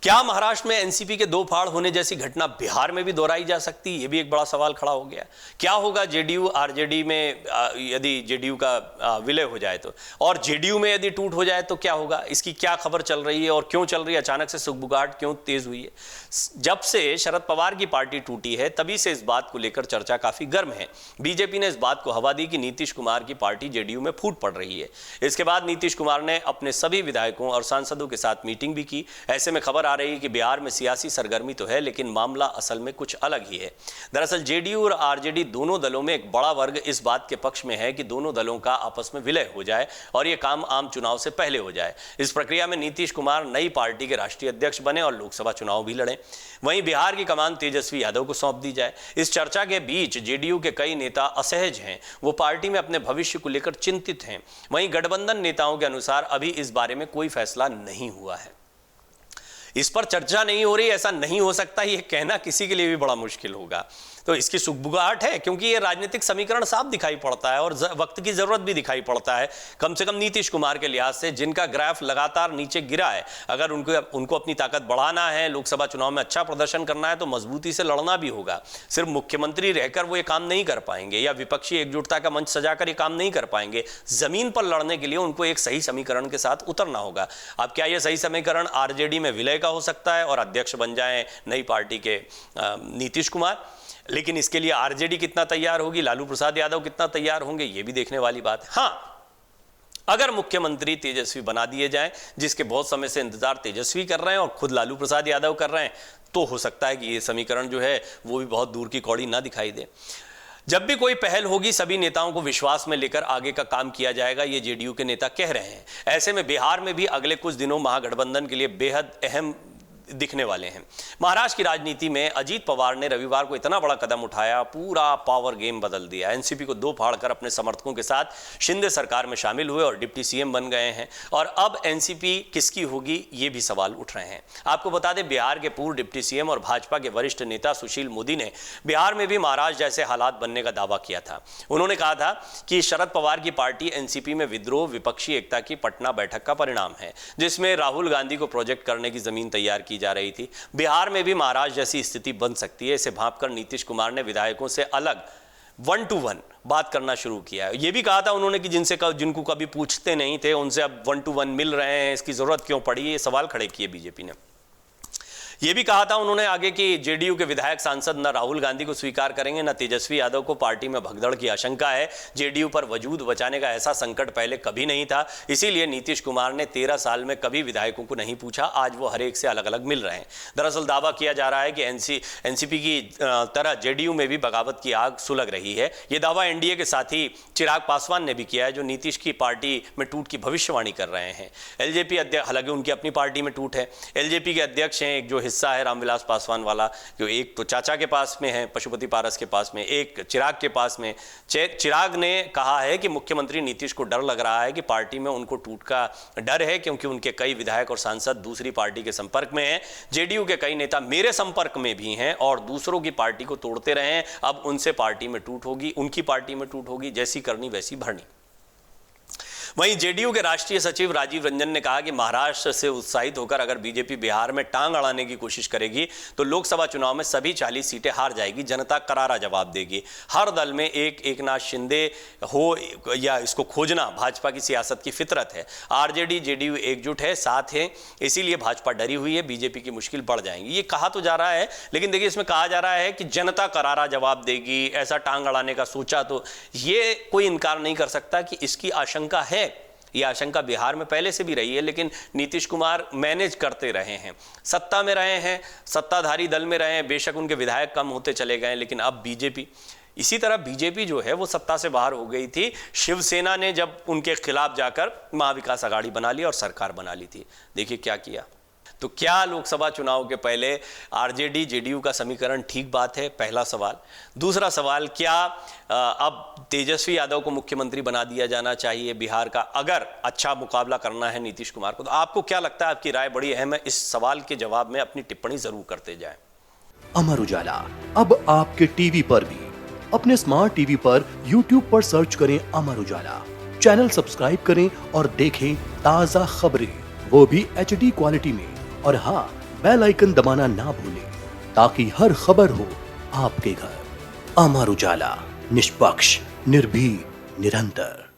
क्या महाराष्ट्र में एनसीपी के दो फाड़ होने जैसी घटना बिहार में भी दोहराई जा सकती है? यह भी एक बड़ा सवाल खड़ा हो गया। क्या होगा जेडीयू आरजेडी में यदि जेडीयू का विलय हो जाए तो, और जेडीयू में यदि टूट हो जाए तो क्या होगा? इसकी क्या खबर चल रही है और क्यों चल रही है? अचानक से सुगबुगाहट क्यों तेज हुई है? जब से शरद पवार की पार्टी टूटी है तभी से इस बात को लेकर चर्चा काफी गर्म है। बीजेपी ने इस बात को हवा दी कि नीतीश कुमार की पार्टी जेडीयू में फूट पड़ रही है। इसके बाद नीतीश कुमार ने अपने सभी विधायकों और सांसदों के साथ मीटिंग भी की। ऐसे में खबर आ रही है कि बिहार में सियासी सरगर्मी तो है, लेकिन मामला असल में कुछ अलग ही है। दरअसल जेडीयू और आरजेडी दोनों दलों में एक बड़ा वर्ग इस बात के पक्ष में है कि दोनों दलों का आपस में विलय हो जाए और यह काम आम चुनाव से पहले हो जाए। इस प्रक्रिया में नीतीश कुमार नई पार्टी के राष्ट्रीय अध्यक्ष बने और लोकसभा चुनाव भी लड़े। वहीं बिहार की कमान तेजस्वी यादव को सौंप दी जाए। इस चर्चा के बीच जेडीयू के कई नेता असहज हैं, वो पार्टी में अपने भविष्य को लेकर चिंतित हैं। वहीं गठबंधन नेताओं के अनुसार अभी इस बारे में कोई फैसला नहीं हुआ है। इस पर चर्चा नहीं हो रही, ऐसा नहीं हो सकता, यह कहना किसी के लिए भी बड़ा मुश्किल होगा। तो इसकी सुगबुगाहट है क्योंकि ये राजनीतिक समीकरण साफ दिखाई पड़ता है और वक्त की जरूरत भी दिखाई पड़ता है। कम से कम नीतीश कुमार के लिहाज से, जिनका ग्राफ लगातार नीचे गिरा है, अगर उनको अपनी ताकत बढ़ाना है, लोकसभा चुनाव में अच्छा प्रदर्शन करना है तो मजबूती से लड़ना भी होगा। सिर्फ मुख्यमंत्री रहकर वो ये काम नहीं कर पाएंगे या विपक्षी एकजुटता का मंच सजाकर ये काम नहीं कर पाएंगे। जमीन पर लड़ने के लिए उनको एक सही समीकरण के साथ उतरना होगा। अब क्या यह सही समीकरण आरजेडी में विलय का हो सकता है और अध्यक्ष बन जाए नई पार्टी के नीतीश कुमार? लेकिन इसके लिए आरजेडी कितना तैयार होगी, लालू प्रसाद यादव कितना तैयार होंगे, यह भी देखने वाली बात है। हाँ, अगर मुख्यमंत्री तेजस्वी बना दिए जाएं, जिसके बहुत समय से इंतजार तेजस्वी कर रहे हैं और खुद लालू प्रसाद यादव कर रहे हैं, तो हो सकता है कि यह समीकरण जो है वो भी बहुत दूर की कौड़ी ना दिखाई दे। जब भी कोई पहल होगी सभी नेताओं को विश्वास में लेकर आगे का काम किया जाएगा, ये जेडीयू के नेता कह रहे हैं। ऐसे में बिहार में भी अगले कुछ दिनों महागठबंधन के लिए बेहद अहम दिखने वाले हैं। महाराष्ट्र की राजनीति में अजीत पवार ने रविवार को इतना बड़ा कदम उठाया, पूरा पावर गेम बदल दिया। एनसीपी को दो फाड़कर अपने समर्थकों के साथ शिंदे सरकार में शामिल हुए और डिप्टी सीएम बन गए हैं। और अब एनसीपी किसकी होगी, ये भी सवाल उठ रहे हैं। आपको बता दें, बिहार के पूर्व डिप्टी सीएम और भाजपा के वरिष्ठ नेता सुशील मोदी ने बिहार में भी महाराष्ट्र जैसे हालात बनने का दावा किया था। उन्होंने कहा था कि शरद पवार की पार्टी एनसीपी में विद्रोह विपक्षी एकता की पटना बैठक का परिणाम है, जिसमें राहुल गांधी को प्रोजेक्ट करने की जमीन तैयार की जा रही थी। बिहार में भी महाराष्ट्र जैसी स्थिति बन सकती है। इसे भांपकर नीतीश कुमार ने विधायकों से अलग 1 to 1 बात करना शुरू किया है। यह भी कहा था उन्होंने कि जिनको कभी पूछते नहीं थे उनसे अब 1 to 1 मिल रहे हैं, इसकी जरूरत क्यों पड़ी? ये सवाल खड़े किए बीजेपी ने। यह भी कहा था उन्होंने आगे कि जेडीयू के विधायक सांसद न राहुल गांधी को स्वीकार करेंगे न तेजस्वी यादव को। पार्टी में भगदड़ की आशंका है। जेडीयू पर वजूद बचाने का ऐसा संकट पहले कभी नहीं था, इसीलिए नीतीश कुमार ने 13 साल में कभी विधायकों को नहीं पूछा। आज वो हर एक से अलग अलग मिल रहे हैं। दरअसल दावा किया जा रहा है कि एनसीपी की तरह जेडीयू में भी बगावत की आग सुलग रही है। ये दावा एनडीए के साथी चिराग पासवान ने भी किया है, जो नीतीश की पार्टी में टूट की भविष्यवाणी कर रहे हैं। एलजेपी अध्यक्ष, हालांकि उनकी अपनी पार्टी में टूट है, एलजेपी के अध्यक्ष हैं, एक जो हिस्सा है रामविलास पासवान वाला, जो एक तो चाचा के पास में है, पशुपति पारस के पास में, एक चिराग के पास में। चिराग ने कहा है कि मुख्यमंत्री नीतीश को डर लग रहा है कि पार्टी में उनको टूट का डर है, क्योंकि उनके कई विधायक और सांसद दूसरी पार्टी के संपर्क में हैं। जेडीयू के कई नेता मेरे संपर्क में भी हैं और दूसरों की पार्टी को तोड़ते रहे हैं। अब उनसे पार्टी में टूट होगी, उनकी पार्टी में टूट होगी, जैसी करनी वैसी भरनी। वहीं जेडीयू के राष्ट्रीय सचिव राजीव रंजन ने कहा कि महाराष्ट्र से उत्साहित होकर अगर बीजेपी बिहार में टांग अड़ाने की कोशिश करेगी तो लोकसभा चुनाव में सभी 40 सीटें हार जाएगी। जनता करारा जवाब देगी। हर दल में एक नाथ शिंदे हो या इसको खोजना भाजपा की सियासत की फितरत है। आरजेडी जेडीयू एकजुट है, साथ है, इसीलिए भाजपा डरी हुई है। बीजेपी की मुश्किल बढ़ जाएंगी, ये कहा तो जा रहा है, लेकिन देखिए इसमें कहा जा रहा है कि जनता करारा जवाब देगी। ऐसा टांग अड़ाने का सोचा तो ये कोई इनकार नहीं कर सकता कि इसकी आशंका है। यह आशंका बिहार में पहले से भी रही है, लेकिन नीतीश कुमार मैनेज करते रहे हैं, सत्ता में रहे हैं, सत्ताधारी दल में रहे हैं। बेशक उनके विधायक कम होते चले गए, लेकिन अब बीजेपी, इसी तरह बीजेपी जो है वो सत्ता से बाहर हो गई थी। शिवसेना ने जब उनके खिलाफ जाकर महाविकास आघाड़ी बना ली और सरकार बना ली थी। देखिए क्या किया। तो क्या लोकसभा चुनाव के पहले आरजेडी जेडीयू का समीकरण ठीक बात है? पहला सवाल। दूसरा सवाल, क्या अब तेजस्वी यादव को मुख्यमंत्री बना दिया जाना चाहिए बिहार का, अगर अच्छा मुकाबला करना है नीतीश कुमार को? तो आपको क्या लगता है? आपकी राय बड़ी अहम है। इस सवाल के जवाब में अपनी टिप्पणी जरूर करते जाएं। अमर उजाला अब आपके टीवी पर भी। अपने स्मार्ट टीवी पर यूट्यूब पर सर्च करें अमर उजाला, चैनल सब्सक्राइब करें और देखें ताजा खबरें, वो भी HD क्वालिटी में। और हाँ, बेल आइकन दबाना ना भूलें ताकि हर खबर हो आपके घर। अमर उजाला, निष्पक्ष, निर्भीक, निरंतर।